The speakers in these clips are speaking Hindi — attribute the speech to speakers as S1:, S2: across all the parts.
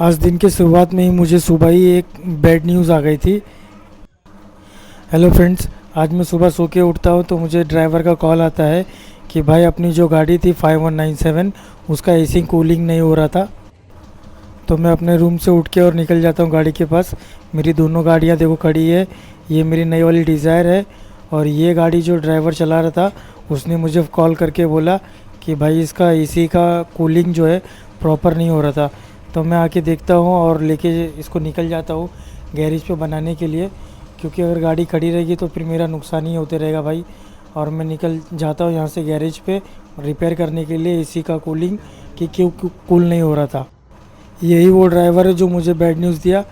S1: आज दिन के शुरुआत में ही मुझे सुबह ही एक बैड न्यूज़ आ गई थी। हेलो फ्रेंड्स, आज मैं सुबह सो के उठता हूँ तो मुझे ड्राइवर का कॉल आता है कि भाई अपनी जो गाड़ी थी 5197 उसका एसी कूलिंग नहीं हो रहा था। तो मैं अपने रूम से उठ के और निकल जाता हूँ गाड़ी के पास। मेरी दोनों गाड़ियाँ देखो खड़ी है। ये मेरी नई वाली डिज़ायर है और ये गाड़ी जो ड्राइवर चला रहा था उसने मुझे कॉल करके बोला कि भाई इसका एसी का कूलिंग जो है प्रॉपर नहीं हो रहा था। तो मैं आके देखता हूँ और लेके इसको निकल जाता हूँ गैरेज पे बनाने के लिए, क्योंकि अगर गाड़ी खड़ी रहेगी तो फिर मेरा नुकसान ही होते रहेगा भाई। और मैं निकल जाता हूँ यहाँ से गैरेज पे रिपेयर करने के लिए एसी का कूलिंग कि क्यों कूल नहीं हो रहा था। यही वो ड्राइवर है जो मुझे बैड न्यूज़ दिया।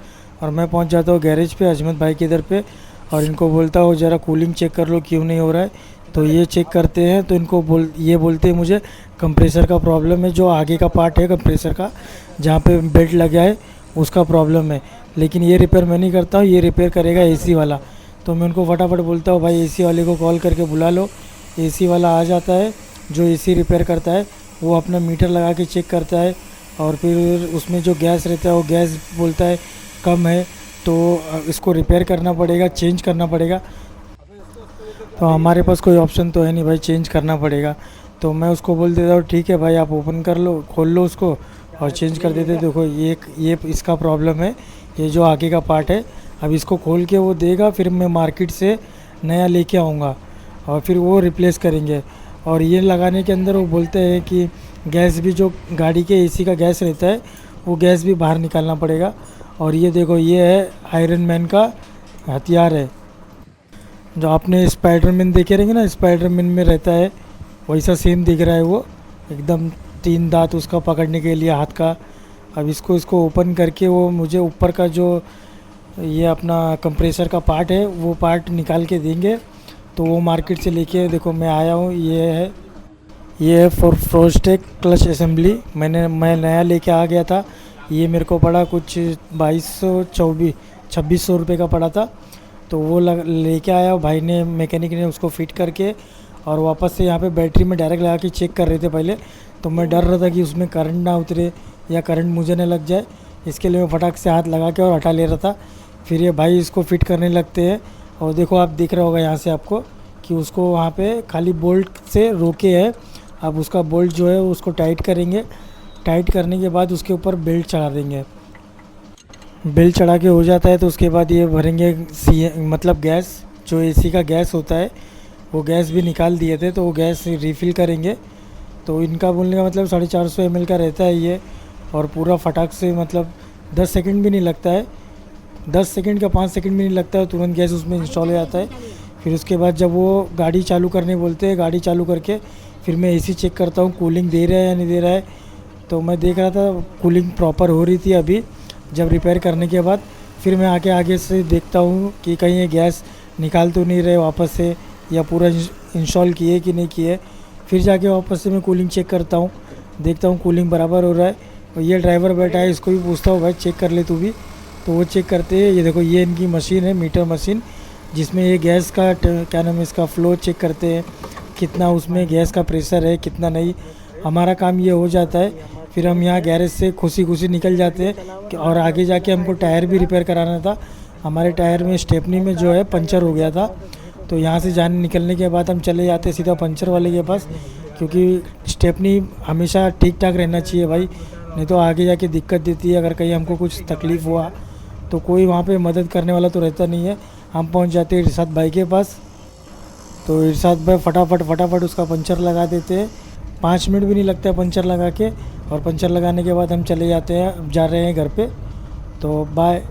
S1: और मैं पहुँच जाता हूँ गैरेज पे अजमत भाई के इधर पे और इनको बोलता हूँ ज़रा कूलिंग चेक कर लो क्यों नहीं हो रहा है। तो ये चेक करते हैं तो इनको बोलते हैं मुझे कंप्रेसर का प्रॉब्लम है, जो आगे का पार्ट है कंप्रेसर का जहाँ पे बेल्ट लगा है उसका प्रॉब्लम है। लेकिन ये रिपेयर मैं नहीं करता हूँ, ये रिपेयर करेगा एसी वाला। तो मैं उनको फटाफट बोलता हूँ भाई एसी वाले को कॉल करके बुला लो। एसी वाला आ जाता है, जो एसी रिपेयर करता है वो अपना मीटर लगा के चेक करता है और फिर उसमें जो गैस रहता है वो गैस बोलता है कम है, तो इसको रिपेयर करना पड़ेगा, चेंज करना पड़ेगा। तो हमारे पास कोई ऑप्शन तो है नहीं भाई, चेंज करना पड़ेगा। तो मैं उसको बोल देता हूँ ठीक है भाई आप ओपन कर लो, खोल लो उसको और चेंज कर देते। देखो ये इसका प्रॉब्लम है, ये जो आगे का पार्ट है। अब इसको खोल के वो देगा, फिर मैं मार्केट से नया लेके आऊँगा और फिर वो रिप्लेस करेंगे। और ये लगाने के अंदर वो बोलते हैं कि गैस भी, जो गाड़ी के एसी का गैस रहता है वो गैस भी बाहर निकालना पड़ेगा। और ये देखो ये है आयरन मैन का हथियार है, जो आपने स्पाइडरमैन देखे रहेंगे ना, स्पाइडरमैन में रहता है वैसा सेम दिख रहा है वो एकदम, 3 दांत उसका पकड़ने के लिए हाथ का। अब इसको ओपन करके वो मुझे ऊपर का जो ये अपना कंप्रेसर का पार्ट है वो पार्ट निकाल के देंगे। तो वो मार्केट से लेके देखो मैं आया हूँ, ये है फॉर फ्रोस्टेक क्लच असेंबली। मैं नया लेके आ गया था। ये मेरे को पड़ा कुछ 2600 रुपये का पड़ा था। तो वो लेके आया भाई ने, मैकेनिक ने उसको फिट करके और वापस से यहाँ पे बैटरी में डायरेक्ट लगा के चेक कर रहे थे पहले। तो मैं डर रहा था कि उसमें करंट ना उतरे या करंट मुझे ना लग जाए, इसके लिए मैं फटाक से हाथ लगा के और हटा ले रहा था। फिर ये भाई इसको फिट करने लगते हैं और देखो आप दिख रहा होगा यहाँ से आपको कि उसको वहाँ पे खाली बोल्ट से रोके है। अब उसका बोल्ट जो है उसको टाइट करेंगे, टाइट करने के बाद उसके ऊपर बेल्ट चढ़ा देंगे। बेल्ट चढ़ा के हो जाता है तो उसके बाद ये भरेंगे मतलब गैस, जो एसी का गैस होता है वो गैस भी निकाल दिए थे तो वो गैस रिफ़िल करेंगे। तो इनका बोलने का मतलब 450 ml का रहता है ये, और पूरा फटाक से मतलब 10 सेकंड भी नहीं लगता है, 10 सेकंड का 5 सेकंड भी नहीं लगता है, तुरंत गैस उसमें इंस्टॉल हो जाता है। फिर उसके बाद जब वो गाड़ी चालू करने बोलते हैं, गाड़ी चालू करके फिर मैं एसी चेक करता हूँ कूलिंग दे रहा है या नहीं दे रहा है। तो मैं देख रहा था कूलिंग प्रॉपर हो रही थी अभी जब रिपेयर करने के बाद। फिर मैं आगे से देखता हूँ कि कहीं ये गैस निकाल तो नहीं रहे वापस से, या पूरा इंस्टॉल किए कि नहीं किए। फिर जाके वापस से मैं कूलिंग चेक करता हूँ, देखता हूँ कूलिंग बराबर हो रहा है। और ये ड्राइवर बैठा है, इसको भी पूछता हूँ भाई चेक कर ले तू भी। तो वो चेक करते हैं। ये देखो ये इनकी मशीन है, मीटर मशीन, जिसमें ये गैस का क्या नाम है इसका फ्लो चेक करते हैं, कितना उसमें गैस का प्रेशर है कितना नहीं। हमारा काम ये हो जाता है, फिर हम यहाँ गैरेज से खुशी निकल जाते हैं। और आगे जाके हमको टायर भी रिपेयर कराना था। हमारे टायर में स्टेपनी में जो है पंचर हो गया था। तो यहाँ से निकलने के बाद हम चले जाते सीधा पंचर वाले के पास, क्योंकि स्टेपनी हमेशा ठीक ठाक रहना चाहिए भाई, नहीं तो आगे जाके दिक्कत देती है। अगर कहीं हमको कुछ तकलीफ़ हुआ तो कोई वहाँ पे मदद करने वाला तो रहता नहीं है। हम पहुँच जाते हैं इरशाद भाई के पास। तो इरशाद भाई फटाफट उसका पंचर लगा देते हैं। 5 मिनट भी नहीं लगता है पंचर लगा के, और पंचर लगाने के बाद हम चले जाते हैं, जा रहे हैं घर पे। तो बाय।